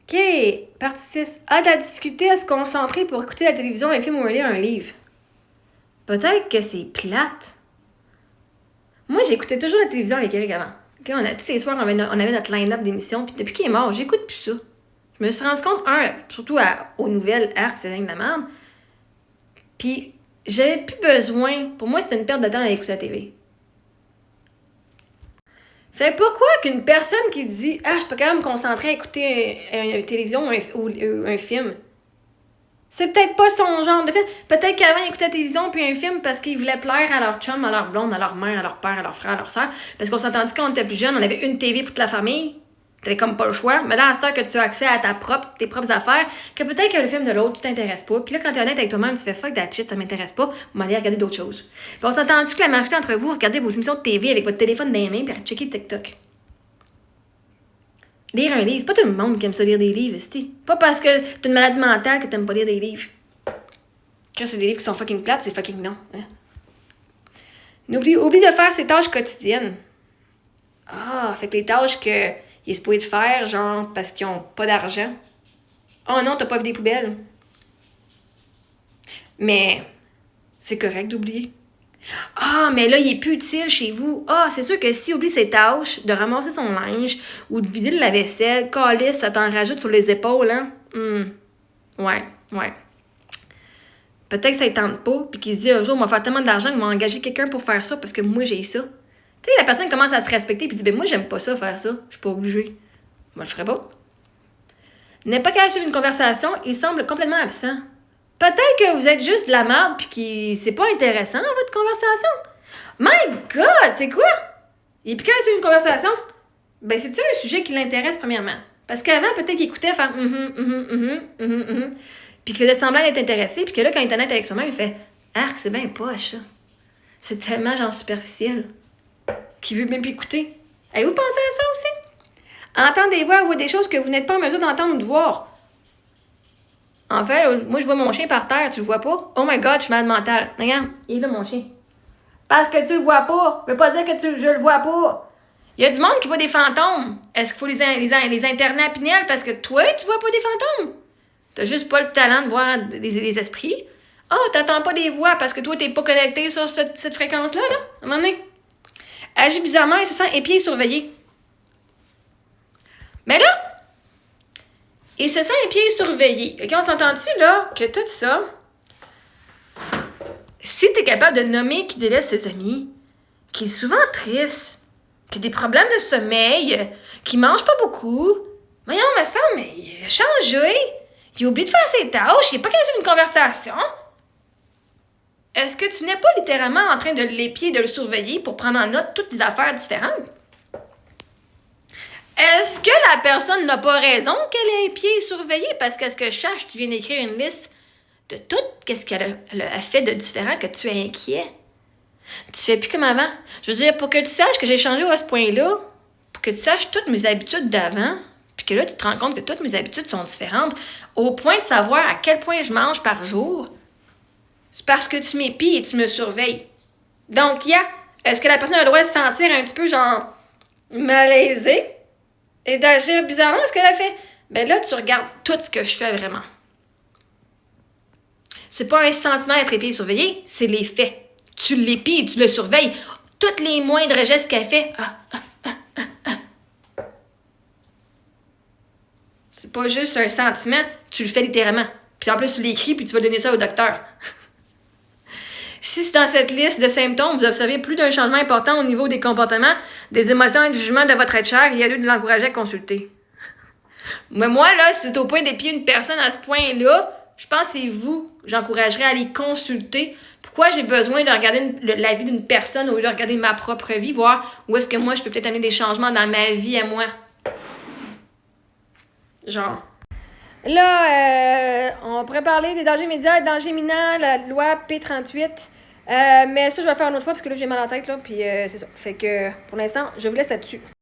OK. Partie 6. A de la difficulté à se concentrer pour écouter la télévision, un film ou lire un livre. Peut-être que c'est plate. Moi, j'écoutais toujours la télévision avec Eric avant. Okay? Tous les soirs, on avait notre line-up d'émissions. Puis depuis qu'il est mort, j'écoute plus ça. Je me suis rendu compte, surtout aux nouvelles, c'est rien de la merde. Puis j'avais plus besoin. Pour moi, c'était une perte de temps à écouter la TV. Fait que pourquoi qu'une personne qui dit je suis pas capable de me concentrer à écouter une télévision ou un film? C'est peut-être pas son genre de film. Peut-être qu'avant, ils écoutaient la télévision puis un film parce qu'ils voulaient plaire à leur chum, à leur blonde, à leur mère, à leur père, à leur frère, à leur soeur. Parce qu'on s'est entendu quand on était plus jeune, on avait une TV pour toute la famille. T'avais comme pas le choix. Mais là, à cette heure que tu as accès à tes propres affaires, que peut-être que le film de l'autre, tu t'intéresse pas. Puis là, quand t'es honnête avec toi-même, tu fais fuck that shit, ça m'intéresse pas. On va aller regarder d'autres choses. Puis on s'est entendu que la majorité d'entre vous, regardez vos émissions de TV avec votre téléphone dans les mains puis checker TikTok. Lire un livre, c'est pas tout le monde qui aime ça lire des livres, c'est pas parce que t'as une maladie mentale que t'aimes pas lire des livres. Quand c'est des livres qui sont fucking plates, c'est fucking non. Hein? Oublie de faire ses tâches quotidiennes. Fait que les tâches qu'il est supposé de faire, genre parce qu'ils ont pas d'argent. Oh non, t'as pas vu des poubelles. Mais c'est correct d'oublier. Mais là, il est plus utile chez vous. C'est sûr que s'il oublie ses tâches, de ramasser son linge ou de vider le lave-vaisselle, calisse, ça t'en rajoute sur les épaules, hein? Ouais. Peut-être que ça ne tente pas, puis qu'il se dit un jour, on va faire tellement d'argent qu'il va engager quelqu'un pour faire ça parce que moi, j'ai ça. Tu sais, la personne commence à se respecter puis dit, moi, j'aime pas ça, faire ça. Je suis pas obligée. Moi, je le ferai pas. N'est pas capable de suivre une conversation, il semble complètement absent. Peut-être que vous êtes juste de la merde puis que c'est pas intéressant, votre conversation. My God, c'est quoi? Il est plus capable de suivre une conversation? Ben, c'est-tu un sujet qui l'intéresse, premièrement? Parce qu'avant, peut-être qu'il écoutait faire puis qu'il faisait semblant d'être intéressé, puis que là, quand il est honnête avec soi-même, il fait c'est bien poche, ça. C'est tellement, genre, superficiel. Qu'il veut même plus écouter. Avez-vous pensé à ça aussi? Entendre des voix ou des choses que vous n'êtes pas en mesure d'entendre ou de voir. En fait, moi, je vois mon chien par terre, tu le vois pas? Oh my God, je suis malade mentale. Regarde, il est là, mon chien. Parce que tu le vois pas, veut pas dire que je le vois pas. Il y a du monde qui voit des fantômes. Est-ce qu'il faut les interner à Pinel parce que toi, tu vois pas des fantômes? T'as juste pas le talent de voir des esprits. T'entends pas des voix parce que toi, t'es pas connecté sur cette fréquence-là, là, à un moment donné. Agit bizarrement et se sent épié et surveillé. Mais là, il se sent épié et surveillé. OK, on s'entend-tu, là, que tout ça, si t'es capable de nommer qui délaisse ses amis, qui est souvent triste, qui a des problèmes de sommeil, qui mange pas beaucoup, voyons, mais il a changé. Il a oublié de faire ses tâches, il n'est pas capable de suivre une conversation. Est-ce que tu n'es pas littéralement en train de l'épier, de le surveiller pour prendre en note toutes les affaires différentes? Est-ce que la personne n'a pas raison qu'elle est épiée et surveillée? Parce qu'à ce que je sache, tu viens d'écrire une liste de tout ce qu'elle a fait de différent que tu es inquiet. Tu fais plus comme avant. Je veux dire, pour que tu saches que j'ai changé à ce point-là, pour que tu saches toutes mes habitudes d'avant, puis que là, tu te rends compte que toutes mes habitudes sont différentes, au point de savoir à quel point je mange par jour, c'est parce que tu m'épies et tu me surveilles. Donc, est-ce que la personne a le droit de se sentir un petit peu, genre, malaisée et d'agir bizarrement? Ce qu'elle a fait? Ben là, tu regardes tout ce que je fais vraiment. C'est pas un sentiment d'être épié et surveillé, c'est les faits. Tu l'épies et tu le surveilles. Tous les moindres gestes qu'elle fait, c'est pas juste un sentiment, tu le fais littéralement. Puis en plus, tu l'écris, puis tu vas donner ça au docteur. Si c'est dans cette liste de symptômes, vous observez plus d'un changement important au niveau des comportements, des émotions et du jugement de votre être cher, il y a lieu de l'encourager à consulter. Mais moi, là, si c'est au point d'épier une personne à ce point-là, je pense que c'est vous. J'encouragerais à aller consulter. Pourquoi j'ai besoin de regarder la vie d'une personne au lieu de regarder ma propre vie, voir où est-ce que moi, je peux peut-être amener des changements dans ma vie à moi. Genre. Là, on pourrait parler des dangers immédiats et dangers imminents, la loi P38. Mais ça, je vais faire une autre fois parce que là, j'ai mal en tête, là, puis c'est ça. Fait que, pour l'instant, je vous laisse là-dessus.